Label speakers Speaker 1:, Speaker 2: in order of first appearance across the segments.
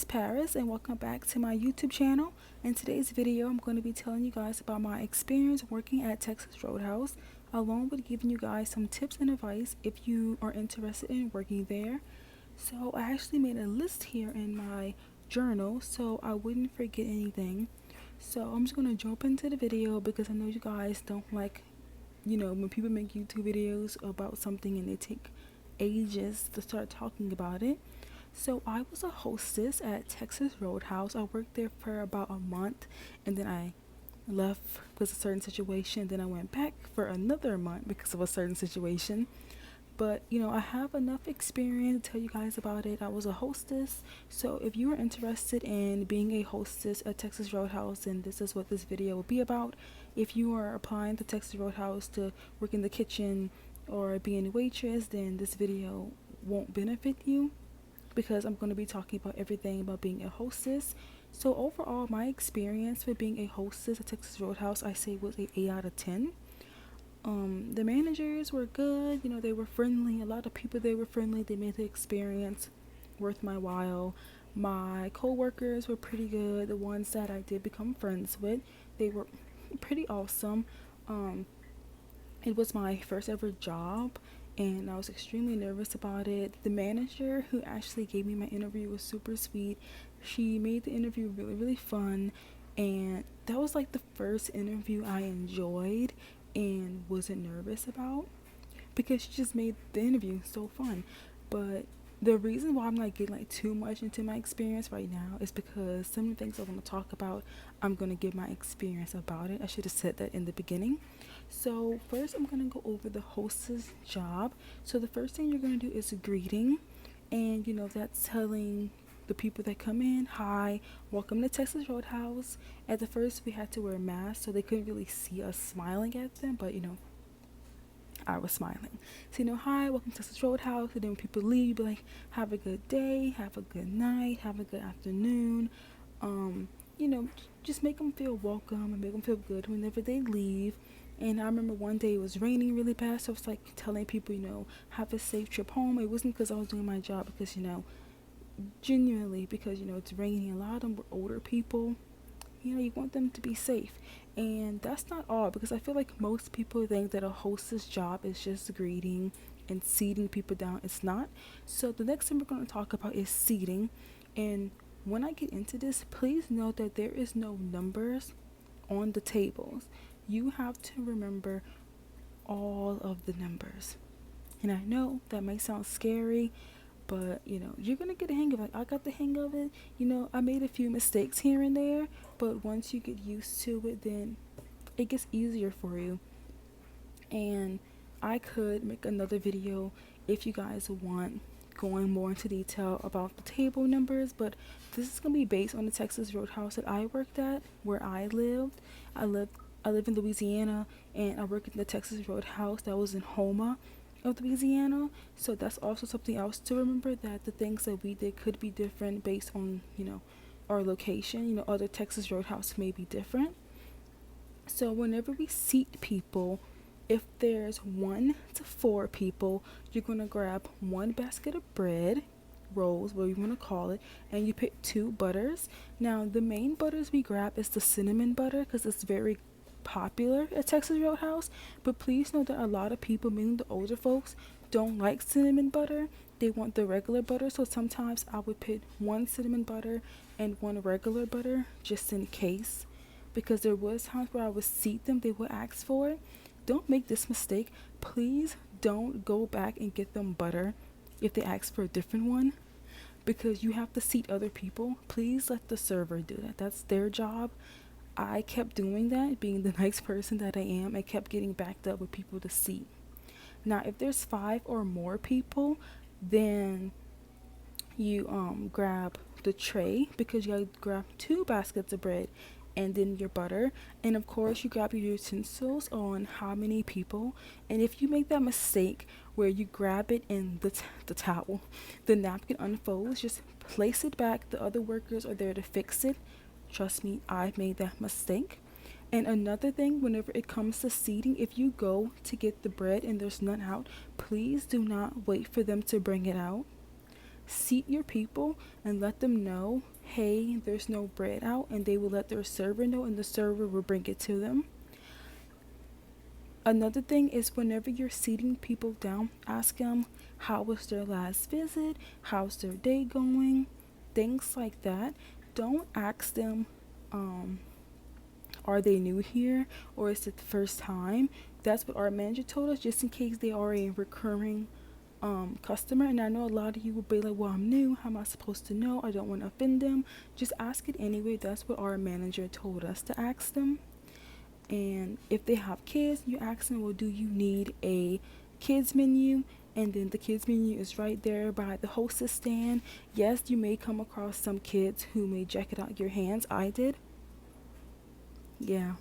Speaker 1: is Paris and welcome back to my YouTube channel. In today's video, I'm going to be telling you guys about my experience working at Texas Roadhouse, along with giving you guys some tips and advice if you are interested in working there. So I actually made a list here in my journal so I wouldn't forget anything. So I'm just going to jump into the video because I know you guys don't like, when people make YouTube videos about something and they take ages to start talking about it. So I was a hostess at Texas Roadhouse. I worked there for about a month and then I left because of a certain situation. Then I went back for another month because of a certain situation. But I have enough experience to tell you guys about it. I was a hostess. So if you are interested in being a hostess at Texas Roadhouse, then this is what this video will be about. If you are applying to Texas Roadhouse to work in the kitchen or being a waitress, then this video won't benefit you, because I'm going to be talking about everything about being a hostess. So overall, my experience with being a hostess at Texas Roadhouse, I say was a 8 out of 10. The managers were good, they were friendly. A lot of people, they were friendly. They made the experience worth my while. My co-workers were pretty good. The ones that I did become friends with, they were pretty awesome. It was my first ever job and I was extremely nervous about it. The manager who actually gave me my interview was super sweet. She made the interview really, really fun, and that was like the first interview I enjoyed and wasn't nervous about, because she just made the interview so fun. But the reason why I'm not getting like too much into my experience right now is because some of the things I want to talk about, I'm going to give my experience about it. I should have said that in the beginning. So first I'm going to go over the hostess job. So the first thing you're going to do is a greeting, and that's telling the people that come in, hi, welcome to Texas Roadhouse. At the first we had to wear masks so they couldn't really see us smiling at them, but I was smiling. So, hi, welcome to Texas Roadhouse. And then when people leave, you be like, have a good day, have a good night, have a good afternoon. Just make them feel welcome and make them feel good whenever they leave. And I remember one day it was raining really bad, so I was like telling people, have a safe trip home. It wasn't because I was doing my job, because, genuinely, because, it's raining. A lot of them were older people. You want them to be safe. And that's not all, because I feel like most people think that a hostess job is just greeting and seating people down. It's not. So the next thing we're going to talk about is seating. And when I get into this, please note that there is no numbers on the tables. You have to remember all of the numbers. And I know that might sound scary, but you're gonna get a hang of it. I got the hang of it. I made a few mistakes here and there, but once you get used to it, then it gets easier for you. And I could make another video if you guys want, going more into detail about the table numbers, but this is gonna be based on the Texas Roadhouse that I worked at, where I lived. I live in Louisiana, and I work in the Texas Roadhouse that was in Houma of Louisiana. So that's also something else to remember, that the things that we did could be different based on our location. Other Texas Roadhouse may be different. So whenever we seat people, if there's 1 to 4 people, you're going to grab 1 basket of bread, rolls, whatever you want to call it, and you pick 2 butters. Now the main butters we grab is the cinnamon butter, because it's very popular at Texas Roadhouse. But please know that a lot of people, meaning the older folks, don't like cinnamon butter. They want the regular butter. So sometimes I would put 1 cinnamon butter and 1 regular butter, just in case, because there was times where I would seat them, they would ask for it. Don't make this mistake. Please don't go back and get them butter if they ask for a different one, because you have to seat other people. Please let the server do that. That's their job. I kept doing that, being the nice person that I am, and kept getting backed up with people to seat. Now, if there's 5 or more people, then you grab the tray, because you gotta grab 2 baskets of bread and then your butter, and of course you grab your utensils on how many people. And if you make that mistake where you grab it in the towel, the napkin unfolds, just place it back. The other workers are there to fix it. Trust me, I made that mistake. And another thing, whenever it comes to seating, if you go to get the bread and there's none out, please do not wait for them to bring it out. seat your people and let them know, hey, there's no bread out, and they will let their server know, and the server will bring it to them. Another thing is whenever you're seating people down, ask them how was their last visit, how's their day going, things like that. Don't ask them, are they new here or is it the first time? That's what our manager told us, just in case they are a recurring customer. And I know a lot of you will be like, well, I'm new, how am I supposed to know? I don't want to offend them. Just ask it anyway. That's what our manager told us to ask them. And if they have kids, you ask them, well, do you need a kids menu? And then the kids menu is right there by the Hostess stand. Yes, you may come across some kids who may jack it out your hands. I did. Yeah,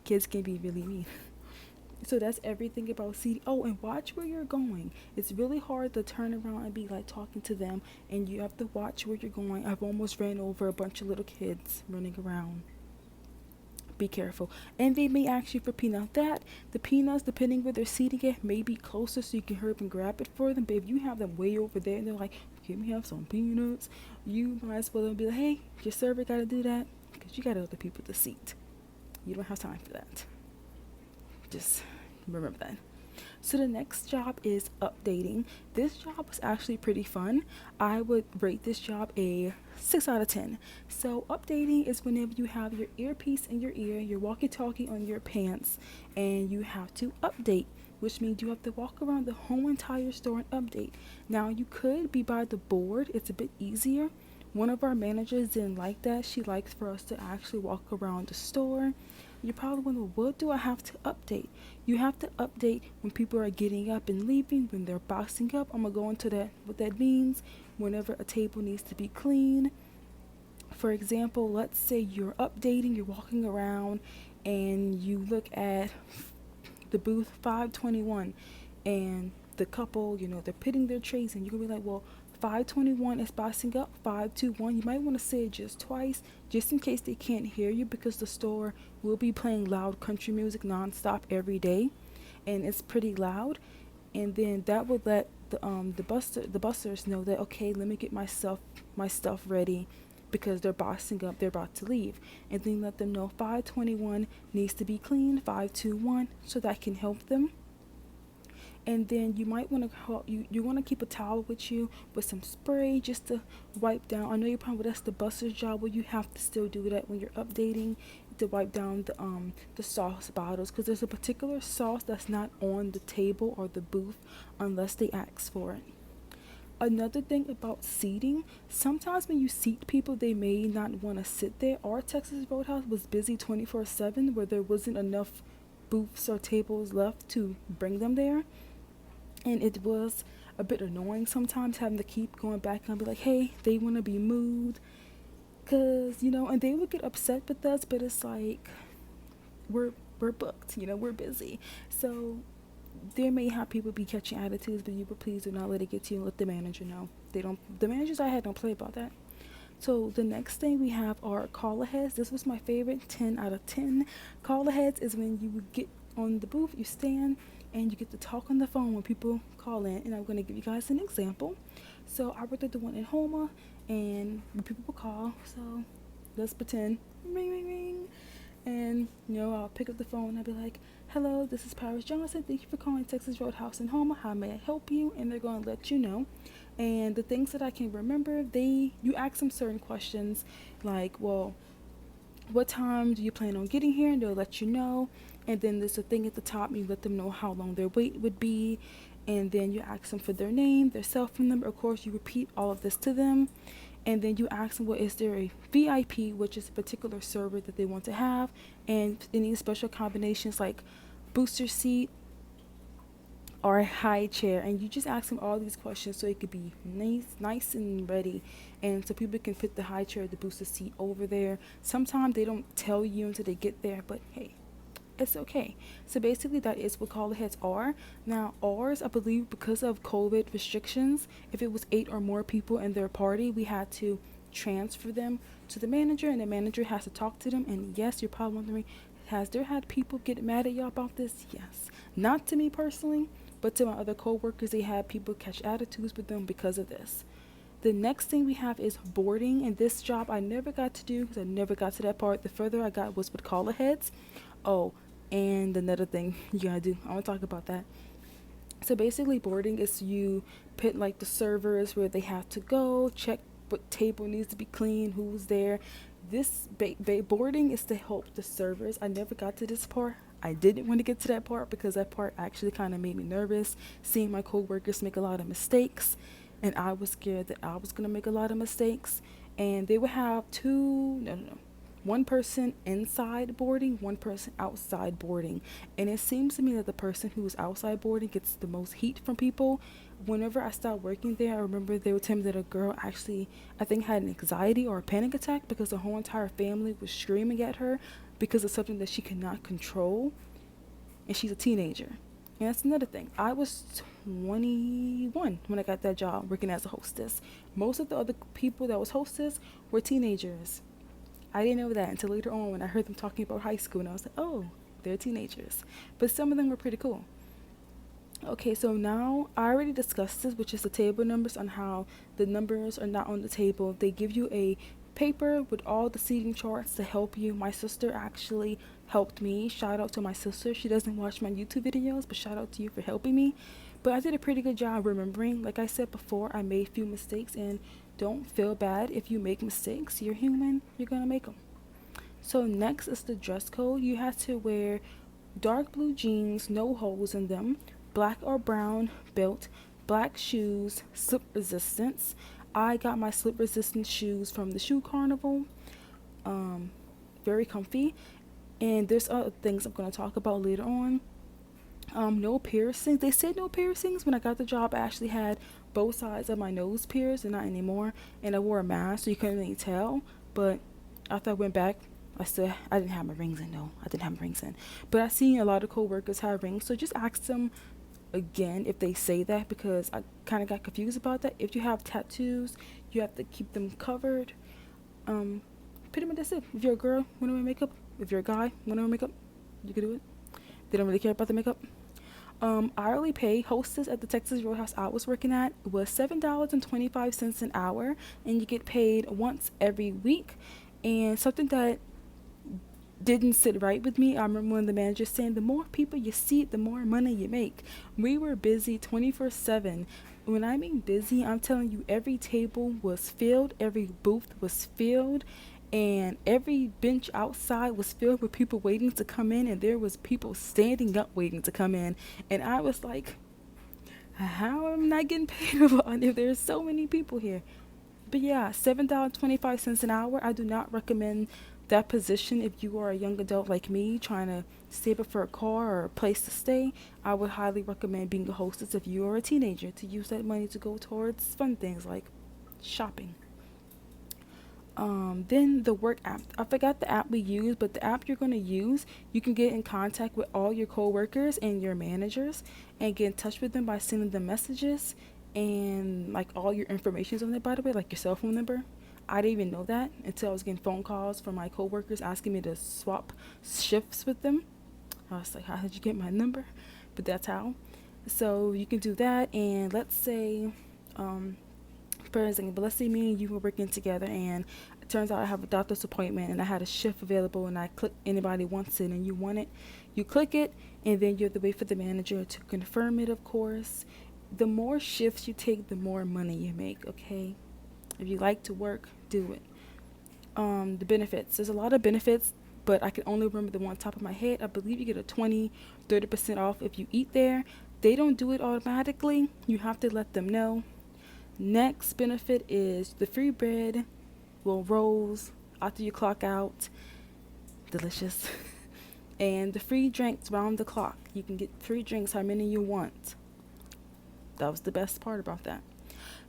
Speaker 1: kids can be really mean. So that's everything about seating. Oh, and watch where you're going. It's really hard to turn around and be like talking to them, and you have to watch where you're going. I've almost ran over a bunch of little kids running around. Be careful. And they may ask you for peanuts. The peanuts, depending where they're seating it, may be closer so you can hurry up and grab it for them. But if you have them way over there and they're like, can we have some peanuts? You might as well be like, hey, your server got to do that, because you got other people to seat. You don't have time for that. Just remember that. So the next job is updating. This job was actually pretty fun. I would rate this job a 6 out of 10. So updating is whenever you have your earpiece in your ear, your walkie-talkie on your pants, and you have to update, which means you have to walk around the whole entire store and update. Now you could be by the board. It's a bit easier. One of our managers didn't like that. She likes for us to actually walk around the store. You're probably wondering, what do I have to update? You have to update when people are getting up and leaving, when they're boxing up. I'm going to go into that, what that means. Whenever a table needs to be clean. For example, let's say you're updating, you're walking around, and you look at the booth 521, and the couple, they're putting their trays, and you're going to be like, well, 521 is boxing up, 521. You might want to say it just twice, just in case they can't hear you, because the store will be playing loud country music nonstop every day, and it's pretty loud. And then that would let the busters know that, okay, let me get my stuff ready, because they're boxing up, they're about to leave. And then let them know 521 needs to be clean, 521, so that can help them. And then you might want to you want to keep a towel with you with some spray just to wipe down. I know you're probably, that's the buster's job, where you have to still do that when you're updating, to wipe down the sauce bottles, because there's a particular sauce that's not on the table or the booth unless they ask for it. Another thing about seating, sometimes when you seat people, they may not want to sit there. Our Texas Roadhouse was busy 24/7, where there wasn't enough booths or tables left to bring them there. And it was a bit annoying sometimes having to keep going back and be like, hey, they want to be moved. Because, and they would get upset with us, but it's like, we're booked, we're busy. So there may have people be catching attitudes, but you would please do not let it get to you, and let the manager know. The managers I had don't play about that. So the next thing we have are call aheads. This was my favorite, 10 out of 10. Call aheads is when you get on the booth, you stand, and you get to talk on the phone when people call in. And I'm going to give you guys an example. So I worked at the one in Houma, and when people will call, so let's pretend, ring, ring, ring. And, I'll pick up the phone and I'll be like, hello, this is Paris Johnson. Thank you for calling Texas Roadhouse in Houma. How may I help you? And they're going to let you know. And the things that I can remember, you ask them certain questions like, well, what time do you plan on getting here? And they'll let you know. And then there's a thing at the top, you let them know how long their wait would be. And then you ask them for their name, their cell phone number. Of course, you repeat all of this to them. And then you ask them, well, is there a VIP, which is a particular server that they want to have, and any special combinations like booster seat or high chair. And you just ask them all these questions so it could be nice and ready, and so people can fit the high chair, the booster seat over there. Sometimes they don't tell you until they get there, but hey, it's okay. So basically that is what call aheads are. Now ours, I believe, because of COVID restrictions, if it was 8 or more people in their party, we had to transfer them to the manager, and the manager has to talk to them. And yes, you're probably wondering, Has there had people get mad at y'all about this? Yes. Not to me personally, but to my other coworkers, they had people catch attitudes with them because of this. The next thing we have is boarding, and this job I never got to do because I never got to that part. The further I got was with caller heads. Oh, and another thing you gotta do, I want to talk about that. So basically, boarding is you put like the servers where they have to go, check what table needs to be clean, who's there. This boarding is to help the servers. I never got to this part. I didn't want to get to that part because that part actually kind of made me nervous, seeing my coworkers make a lot of mistakes, and I was scared that I was gonna make a lot of mistakes. And they would have two, no, no, no, one person inside boarding, one person outside boarding. And it seems to me that the person who is outside boarding gets the most heat from people. Whenever I started working there, I remember they would tell me that a girl actually, I think, had an anxiety or a panic attack because the whole entire family was screaming at her because of something that she could not control. And she's a teenager. And that's another thing. I was 21 when I got that job working as a hostess. Most of the other people that was hostess were teenagers. I didn't know that until later on when I heard them talking about high school, and I was like, oh, they're teenagers. But some of them were pretty cool. Okay, so now I already discussed this, which is the table numbers, on how the numbers are not on the table. They give you a paper with all the seating charts to help you. My sister actually helped me. Shout out to my sister. She doesn't watch my YouTube videos, but shout out to you for helping me. But I did a pretty good job remembering. Like I said before, I made a few mistakes, and don't feel bad if you make mistakes. You're human. You're gonna make them. So next is the dress code. You have to wear dark blue jeans, no holes in them, black or brown belt, black shoes, slip resistance. I got my slip resistance shoes from the shoe carnival. Very comfy. And there's other things I'm going to talk about later on. No piercings. They said no piercings. When I got the job, I actually had both sides of my nose pierced, and not anymore. And I wore a mask, so you couldn't really tell. But after I went back, I didn't have my rings in. No, I didn't have my rings in. But I seen a lot of coworkers have rings, so just ask them again if they say that, because I kind of got confused about that. If you have tattoos, you have to keep them covered. Pretty much that's it. If you're a girl, want to wear makeup. If you're a guy, want to wear makeup, you can do it. They don't really care about the makeup. Hourly pay, hostess at the Texas Roadhouse I was working at was $7.25 an hour, and you get paid once every week. And something that didn't sit right with me, I remember when the manager saying, the more people you see, the more money you make. We were busy 24/7. When I mean busy, I'm telling you, every table was filled, every booth was filled, and every bench outside was filled with people waiting to come in, and there was people standing up waiting to come in. And I was like, how am I getting paid a lot if there's so many people here? But yeah, $7.25 an hour. I do not recommend that position if you are a young adult like me trying to save up for a car or a place to stay. I would highly recommend being a hostess if you are a teenager, to use that money to go towards fun things like shopping. Then the work app. I forgot the app we use, but the app you're going to use, you can get in contact with all your coworkers and your managers and get in touch with them by sending them messages, and like all your information's on there, by the way, like your cell phone number. I didn't even know that until I was getting phone calls from my coworkers asking me to swap shifts with them. I was like, how did you get my number? But that's how. So you can do that, and let's say, for example, let's say me and you were working together, and it turns out I have a doctor's appointment and I had a shift available, and I click anybody wants it and you want it. You click it, and then you have to wait for the manager to confirm it, of course. The more shifts you take, the more money you make, okay? If you like to work, do it. The benefits. There's a lot of benefits, but I can only remember the one on top of my head. I believe you get a 30% off if you eat there. They don't do it automatically. You have to let them know. Next benefit is the free bread, rolls after you clock out. Delicious. And the free drinks round the clock. You can get free drinks how many you want. That was the best part about that.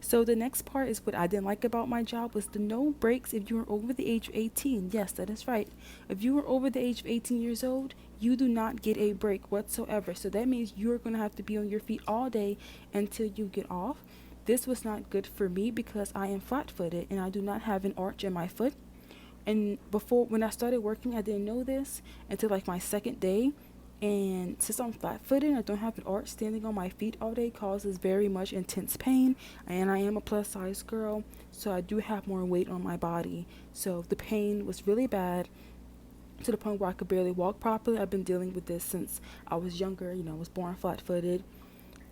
Speaker 1: So the next part is what I didn't like about my job was the no breaks if you were over the age of 18. Yes, that is right. If you were over the age of 18 years old, you do not get a break whatsoever. So that means you're going to have to be on your feet all day until you get off. This was not good for me because I am flat-footed and I do not have an arch in my foot. And before, when I started working, I didn't know this until like my second day. And since I'm flat-footed, I don't have an arch, standing on my feet all day causes very much intense pain. And I am a plus-size girl, so I do have more weight on my body. So the pain was really bad, to the point where I could barely walk properly. I've been dealing with this since I was younger. I was born flat-footed,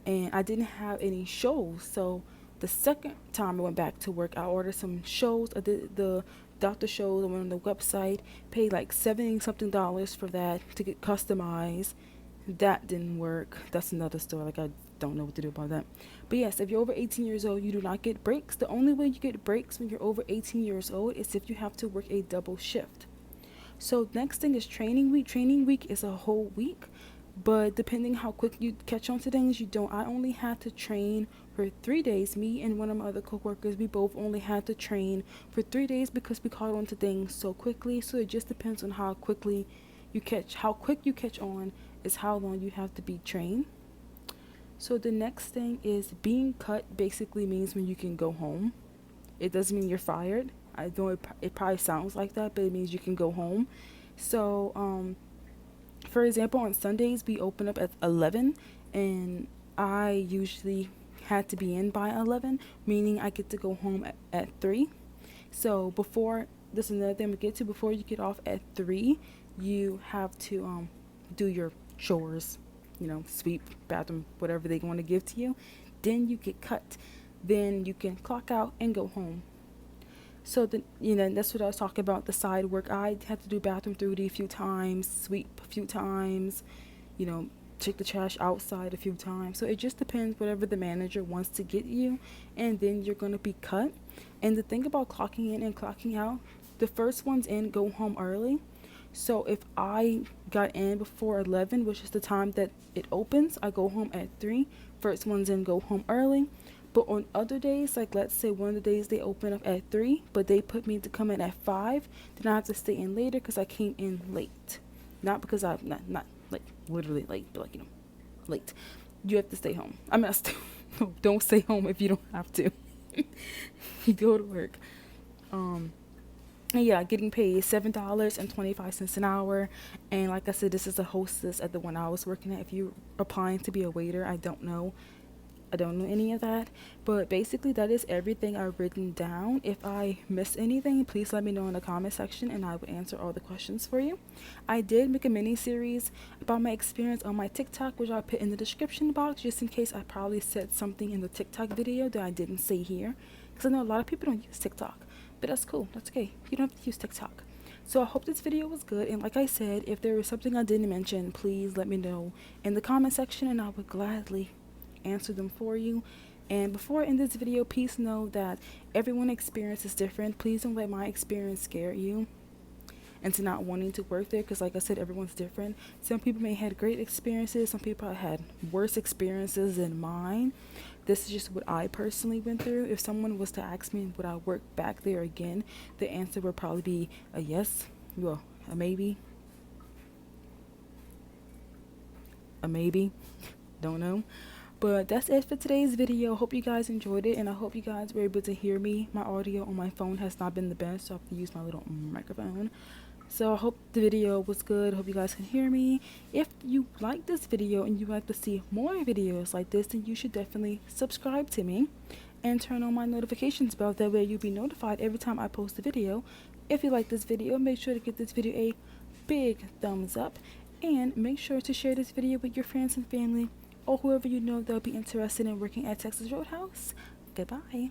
Speaker 1: and I didn't have any shows. So the second time I went back to work, I ordered some shows. I did the doctor shows. I went on the website, paid like $70 something for that to get customized. That didn't work. That's another story. Like, I don't know what to do about that. But yes, if you're over 18 years old, you do not get breaks. The only way you get breaks when you're over 18 years old is if you have to work a double shift. So next thing is training week. Training week is a whole week, but depending how quick you catch on to things, you don't. I only had to train for 3 days. Me and one of my other coworkers, we both only had to train for 3 days because we caught on to things so quickly. So it just depends on how quick you catch on is how long you have to be trained. So the next thing is being cut. Basically means when you can go home. It doesn't mean you're fired. I know it probably sounds like that, but it means you can go home. So, for example, on Sundays we open up at 11, and I usually had to be in by 11, meaning I get to go home at 3. So this is another thing we get to. Before you get off at 3, you have to do your chores, sweep, bathroom, whatever they want to give to you. Then you get cut. Then you can clock out and go home. So that's what I was talking about, the side work. I had to do bathroom duty a few times, sweep a few times, check the trash outside a few times. So it just depends whatever the manager wants to get you, and then you're going to be cut. And the thing about clocking in and clocking out, the first ones in go home early. So if I got in before 11, which is the time that it opens, I go home at 3. First ones in go home early. But on other days, like let's say one of the days they open up at 3, but they put me to come in at 5, then I have to stay in later because I came in late. Not because I'm not like literally late, but like, late. You have to stay home. I'm not don't stay home if you don't have to. You go to work. And yeah, getting paid $7.25 an hour. And like I said, this is a hostess at the one I was working at. If you're applying to be a waiter, I don't know any of that, but basically that is everything I've written down. If I missed anything, please let me know in the comment section and I will answer all the questions for you. I did make a mini series about my experience on my TikTok, which I'll put in the description box, just in case I probably said something in the TikTok video that I didn't say here, because I know a lot of people don't use TikTok, but that's cool. That's okay. You don't have to use TikTok. So I hope this video was good, and like I said, if there was something I didn't mention, please let me know in the comment section and I would gladly answer them for you. And before I end this video, please know that everyone's experience is different. Please don't let my experience scare you into not wanting to work there, because like I said, everyone's different. Some people may have had great experiences, some people have had worse experiences than mine. This is just what I personally went through. If someone was to ask me would I work back there again, the answer would probably be a yes, well, a maybe, don't know. But that's it for today's video. Hope you guys enjoyed it, and I hope you guys were able to hear me. My audio on my phone has not been the best, so I have to use my little microphone. So I hope the video was good. Hope you guys can hear me. If you like this video and you'd like to see more videos like this, then you should definitely subscribe to me and turn on my notifications bell. That way you'll be notified every time I post a video. If you like this video, make sure to give this video a big thumbs up, and make sure to share this video with your friends and family, or whoever you know that'll be interested in working at Texas Roadhouse. Goodbye.